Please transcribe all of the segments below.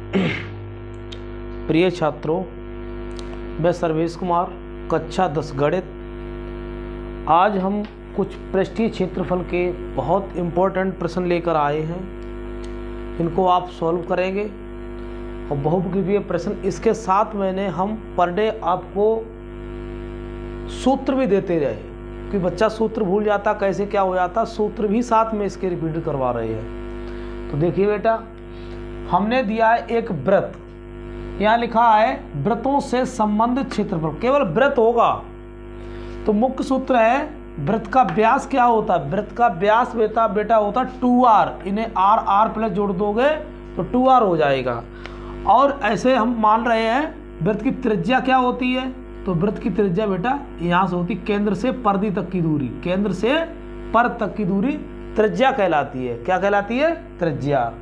प्रिय छात्रों, मैं सर्वेश कुमार, कक्षा 10 गणित। आज हम कुछ पृष्ठीय क्षेत्रफल के बहुत इम्पोर्टेंट प्रश्न लेकर आए हैं। इनको आप सॉल्व करेंगे और बहुमुखी प्रश्न। इसके साथ हम पर डे आपको सूत्र भी देते रहे कि बच्चा सूत्र भूल जाता, कैसे क्या हो जाता, सूत्र भी साथ में इसके रिपीट करवा रहे हैं। तो देखिए बेटा, हमने दिया है एक वृत्त, यहाँ लिखा है वृत्तों से संबंधित क्षेत्रफल। केवल वृत्त होगा तो मुख्य सूत्र है वृत्त का व्यास क्या होता है। वृत्त का व्यास बेटा होता है 2r। इन्हें r प्लस जोड़ दोगे तो 2r हो जाएगा। और ऐसे हम मान रहे हैं वृत्त की त्रिज्या क्या होती है, तो वृत्त की त्रिज्या बेटा यहाँ से होती केंद्र से परिधि तक की दूरी। केंद्र से पर तक की दूरी त्रिज्या कहलाती है। क्या कहलाती है? त्रिज्या।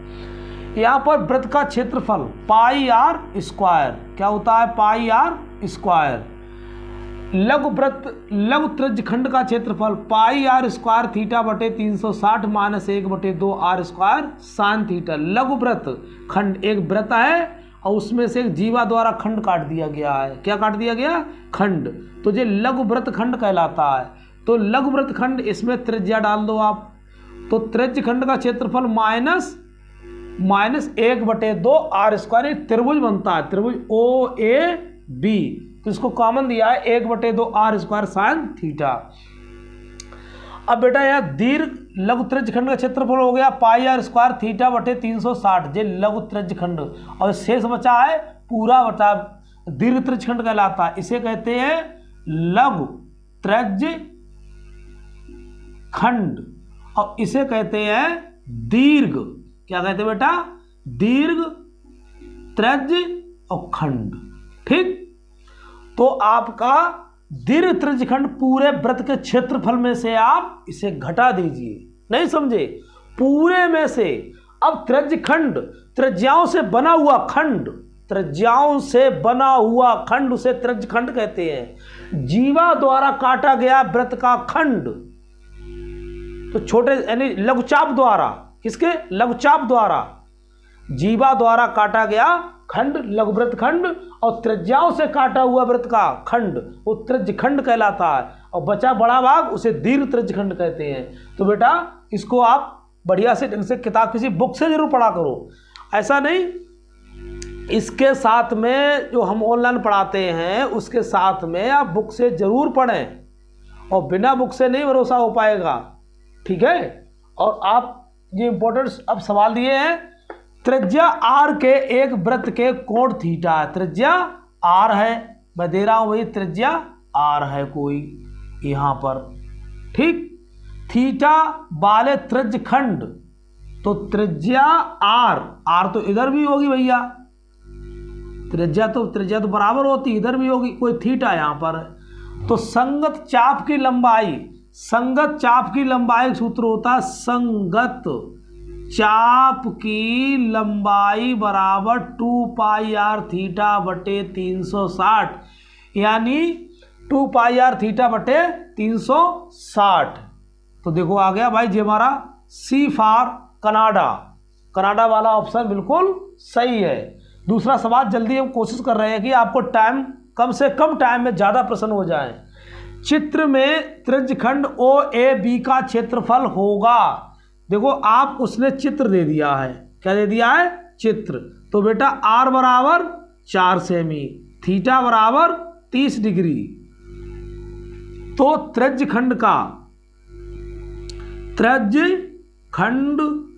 यहाँ पर वृत्त का क्षेत्रफल पाई आर स्क्वायर क्या होता है? पाई आर स्क्वायर। लघु वृत्त लघु त्रिज्य खंड का क्षेत्रफल पाई आर स्क्वायर थीटा बटे 360 minus 1/2 r square sine theta. लघु वृत्त खंड एक वृत्त है और उसमें से एक जीवा द्वारा खंड काट दिया गया है। क्या काट दिया गया? खंड। तो ये लघु वृत्त खंड कहलाता है। तो लघु वृत्त खंड, इसमें त्रिज्या डाल दो आप, तो त्रिज्य खंड का क्षेत्रफल माइनस 1/2 आर स्क्वायर। त्रिभुज बनता है, त्रिभुज ओ ए बी। तो इसको कॉमन दिया है 1/2 आर स्क्वायर साइन थीटा। अब बेटा यह दीर्घ लघु त्रिज्य खंड का क्षेत्रफल हो गया पाई आर स्क्वायर थीटा बटे 360। ये लघु त्रिज्य खंड, और शेष बचा है पूरा बचा दीर्घ त्रिज्य खंड कहलाता है। इसे कहते हैं लघु त्रिज्य खंड और इसे कहते हैं दीर्घ। क्या कहते हैं बेटा? दीर्घ त्रिज्य और खंड। ठीक, तो आपका दीर्घ त्रिज्य खंड पूरे वृत्त के क्षेत्रफल में से आप इसे घटा दीजिए। नहीं समझे? पूरे में से। अब त्रिज्य खंड त्रिज्याओं से बना हुआ खंड, त्रिज्याओं से बना हुआ खंड उसे त्रिज्य खंड कहते हैं। जीवा द्वारा काटा गया वृत्त का खंड, तो छोटे यानी लघुचाप द्वारा, किसके? लघुचाप द्वारा, जीवा द्वारा काटा गया खंड लघु वृत्त खंड, और त्रिज्याओं से काटा हुआ वृत्त का खंड वो त्रिज्य खंड कहलाता है। और बचा बड़ा भाग उसे दीर्घ त्रिज्य खंड कहते हैं। तो बेटा इसको आप बढ़िया से ढंग से किताब किसी बुक से जरूर पढ़ा करो। ऐसा नहीं, इसके साथ में जो हम ऑनलाइन पढ़ाते हैं उसके साथ में आप बुक से जरूर पढ़ें, और बिना बुक से नहीं भरोसा हो पाएगा। ठीक है। और आप ये इंपॉर्टेंट अब सवाल दिए हैं, त्रिज्या आर के एक वृत्त के कोण थीटा है। त्रिज्या आर है, मैं दे रहा हूं भाई, त्रिज्या आर है कोई यहां पर। ठीक, थीटा वाले त्रिज्य खंड, तो त्रिज्या आर तो इधर भी होगी भैया, त्रिज्या तो बराबर होती, इधर भी होगी, कोई थीटा यहां पर है। तो संगत चाप की लंबाई, संगत चाप की लंबाई सूत्र होता है संगत चाप की लंबाई बराबर 2 पाई आर थीटा बटे 360, यानी 2 पाई आर थीटा बटे 360। तो देखो आ गया भाई जी हमारा सी फॉर कनाडा। कनाडा वाला ऑप्शन बिल्कुल सही है। दूसरा सवाल जल्दी हम कोशिश कर रहे हैं कि आपको टाइम कम से कम टाइम में ज़्यादा प्रश्न हो जाए। चित्र में त्रिज्य खंड ओ ए बी का क्षेत्रफल होगा। देखो आप उसने चित्र दे दिया है। क्या दे दिया है? चित्र। तो बेटा आर बराबर 4 सेमी, थीटा बराबर 30 डिग्री। तो त्रिज्य खंड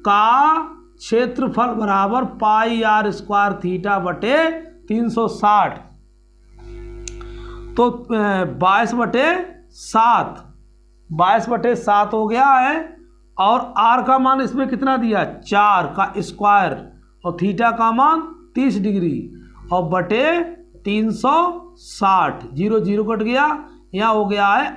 का क्षेत्रफल बराबर पाई आर स्क्वायर थीटा बटे 360। तो 22/7 हो गया है। और आर का मान इसमें कितना दिया? 4 का स्क्वायर, और थीटा का मान 30 डिग्री, और बटे 360। 0 0 कट गया, यहाँ हो गया है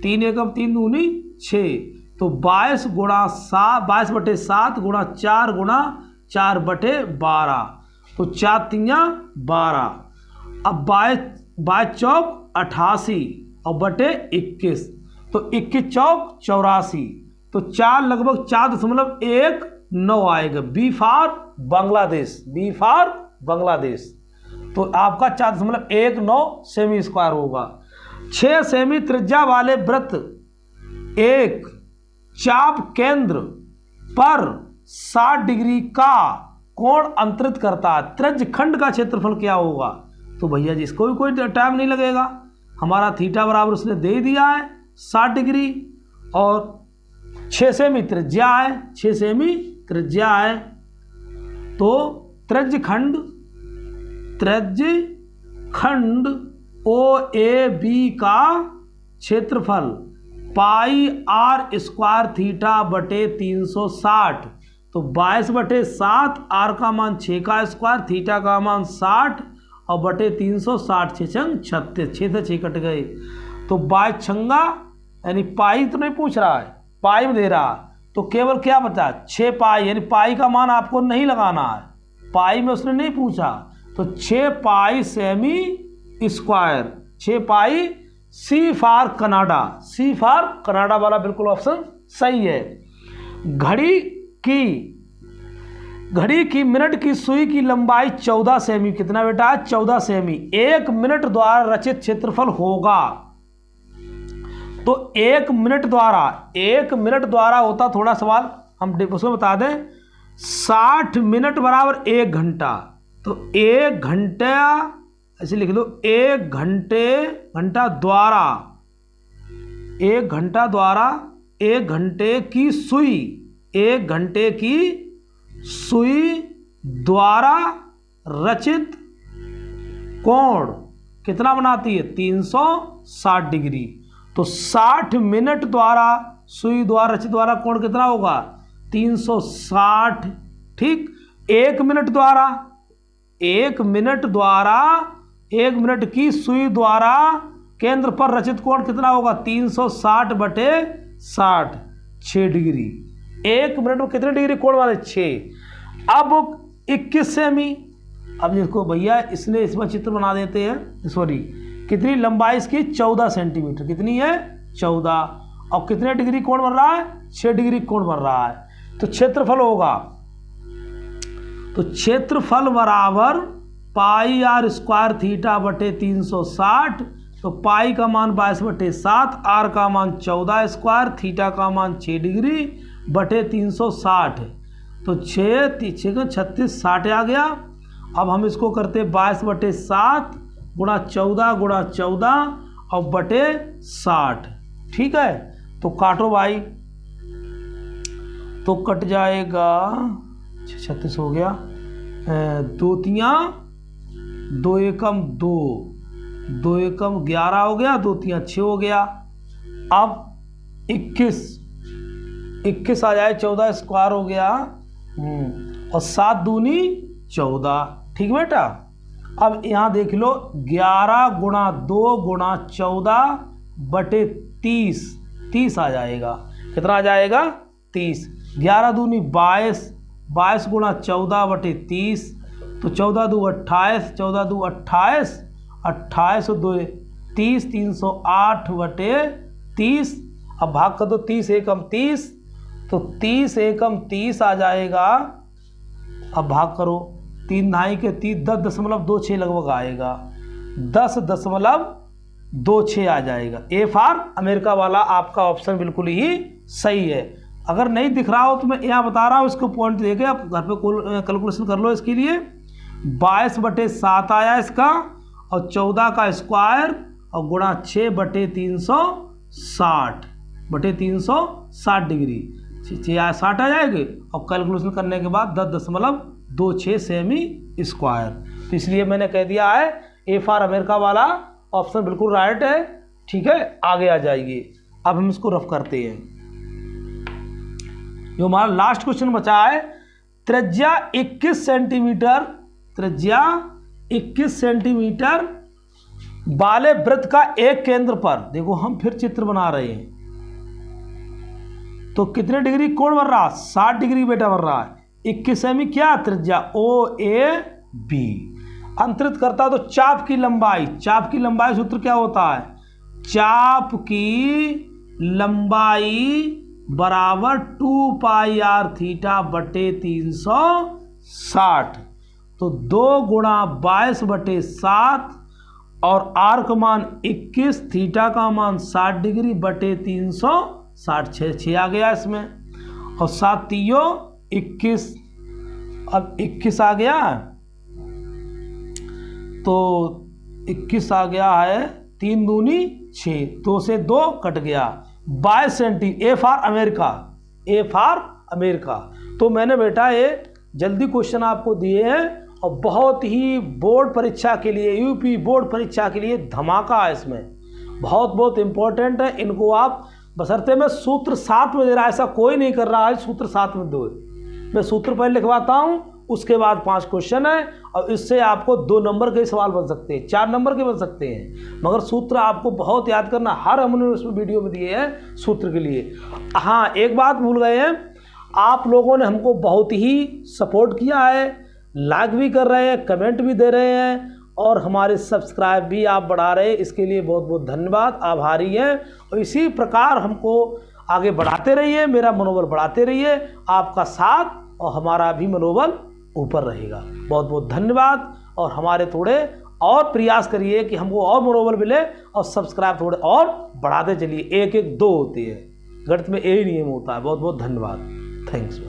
3 एकम 3 दूनी 6। तो 22/7 गुणा 4 गुणा 4/12, तो 4 3 12। अब 22 चौक 88 और बटे 21, तो 21 चौक 84। तो 4 लगभग 4.1 9 आएगा। B for Bangladesh, B for Bangladesh. तो आपका 4.19 सेमी स्क्वायर होगा। 6 सेमी त्रिज्या वाले वृत्त एक चाप केंद्र पर 60 डिग्री का कोण अंतरित करता है। त्रिज्य खंड का क्षेत्रफल क्या होगा? तो भैया जी इसको भी कोई टाइम नहीं लगेगा, हमारा थीटा बराबर उसने दे दिया है 60 डिग्री और 6 सेमी त्रिज्या है, 6 सेमी त्रिज्या है। तो त्रिज्य खंड ओ ए बी का क्षेत्रफल पाई आर स्क्वायर थीटा बटे 360। तो 22/7, आर का मान 6 का स्क्वायर, थीटा का मान 60 और बटे 360, 6 छंग 36, 6 से 6 कट गए। तो 22 छंगा यानी पाई तो नहीं पूछ रहा है, पाई में दे रहा, तो केवल क्या बचा 6 पाई, यानी पाई का मान आपको नहीं लगाना है, पाई में उसने नहीं पूछा। तो 6 pi semi square, 6 pi. C for Canada, C for Canada वाला बिल्कुल ऑप्शन सही है। घड़ी की मिनट की सुई की लंबाई 14 सेमी, कितना बेटा 14 सेमी 1 मिनट द्वारा रचित क्षेत्रफल होगा। तो 1 मिनट द्वारा होता, थोड़ा सवाल हम उसमें बता दें, 60 मिनट बराबर 1 घंटा। तो 1 घंटा ऐसे लिख लो, 1 घंटा द्वारा 1 घंटे की सुई, 1 घंटे की सुई द्वारा रचित कोण कितना बनाती है 360 डिग्री। तो 60 मिनट द्वारा सुई द्वारा रचित द्वारा कोण कितना होगा 360। ठीक, 1 मिनट की सुई द्वारा केंद्र पर रचित कोण कितना होगा 360/60, 6 डिग्री। 1 मिनट में कितने डिग्री कोण वाले 6। अब 21 सेमी, अब इसको भैया इसमें चित्र बना देते हैं, सॉरी कितनी लंबाई इसकी 14 सेंटीमीटर, कितनी है 14, और कितने डिग्री कोण बन रहा है 6 डिग्री कोण बन रहा है। तो क्षेत्रफल होगा, तो क्षेत्रफल बराबर पाई आर स्क्वायर थीटा बटे 360। तो पाई का मान 22/7, आर का मान 14 स्क्वायर, थीटा का मान 6 डिग्री बटे 360। तो 6 36, 60 आ गया। अब हम इसको करते 22/7 गुणा 14 और बटे 60। ठीक है, तो काटो भाई, तो कट जाएगा 36 हो गया, 2 तियां 2 एकम 2, 2 एकम 11 हो गया, 2 तियां 6 हो गया। अब 21 आ जाए, 14 स्क्वायर हो गया, और 7 दूनी 14। ठीक बेटा, अब यहाँ देख लो 11 गुणा 2 गुणा 14 बटे 30 आ जाएगा। कितना आ जाएगा 30। 11 दूनी 22, 22 गुणा 14 बटे 30। तो 14 दू 28, 14 दू 28, 28 2 30, 308 बटे 30। अब भाग कर दो 30 एकम 30, तो 30 एकम 30 आ जाएगा। अब भाग करो 3 ढाई के 30, 10.26 लगभग आएगा, 10.26 आ जाएगा। ए फॉर अमेरिका वाला आपका ऑप्शन बिल्कुल ही सही है। अगर नहीं दिख रहा हो तो मैं यहाँ बता रहा हूँ, इसको पॉइंट देके आप घर पे कैलकुलेशन कर लो। इसके लिए 22/7 आया इसका, और 14 का स्क्वायर और गुणा 6/360 डिग्री 60 आ जाएगी। और कैलकुलेशन करने के बाद 10.26 सेमी स्क्वायर। तो इसलिए मैंने कह दिया है ए फॉर अमेरिका वाला ऑप्शन बिल्कुल राइट है। ठीक है, आगे आ जाइए। अब हम इसको रफ करते हैं। जो हमारा लास्ट क्वेश्चन बचा है, त्रिज्या 21 सेंटीमीटर वाले वृत्त का एक केंद्र पर, देखो हम फिर चित्र बना रहे हैं, तो कितने डिग्री कोण बन रहा 60 डिग्री बेटा बन रहा है। 21 सेमी क्या त्रिज्या ओ ए बी अंतरित करता, तो चाप की लंबाई सूत्र क्या होता है, चाप की लंबाई बराबर 2πr थीटा बटे 360। तो 2 गुणा 22/7 और आर का मान 21, थीटा का मान 60 डिग्री बटे 360, 6 आ गया इसमें। और 7 3 21, अब 21 आ गया, तो 21 आ गया है, 3 दूनी 6, 2 से 2 कट गया, 22 centi. A for America, A for America. तो मैंने बेटा ये जल्दी क्वेश्चन आपको दिए हैं और बहुत ही बोर्ड परीक्षा के लिए, यूपी बोर्ड परीक्षा के लिए धमाका है इसमें, बहुत इंपॉर्टेंट है। इनको आप बशर्ते मैं सूत्र 7 में दे रहा, ऐसा कोई नहीं कर रहा है सूत्र 7 में दो, मैं सूत्र पहले लिखवाता हूँ, उसके बाद 5 क्वेश्चन है और इससे आपको 2 नंबर के सवाल बन सकते हैं, 4 नंबर के बन सकते हैं, मगर सूत्र आपको बहुत याद करना। हर हमने उसमें वीडियो में दिए हैं सूत्र के लिए। हाँ, एक बात भूल गए हैं, आप लोगों ने हमको बहुत ही सपोर्ट किया है, लाइक भी कर रहे हैं, कमेंट भी दे रहे हैं और हमारे सब्सक्राइब भी आप बढ़ा रहे हैं, इसके लिए बहुत धन्यवाद, आभारी हैं। और इसी प्रकार हमको आगे बढ़ाते रहिए, मेरा मनोबल बढ़ाते रहिए, आपका साथ और हमारा भी मनोबल ऊपर रहेगा। बहुत धन्यवाद। और हमारे थोड़े और प्रयास करिए कि हमको और मनोबल मिले और सब्सक्राइब थोड़े और बढ़ाते चलिए, 1 1 2 होती है, गणित में यही नियम होता है। बहुत धन्यवाद, थैंक्स।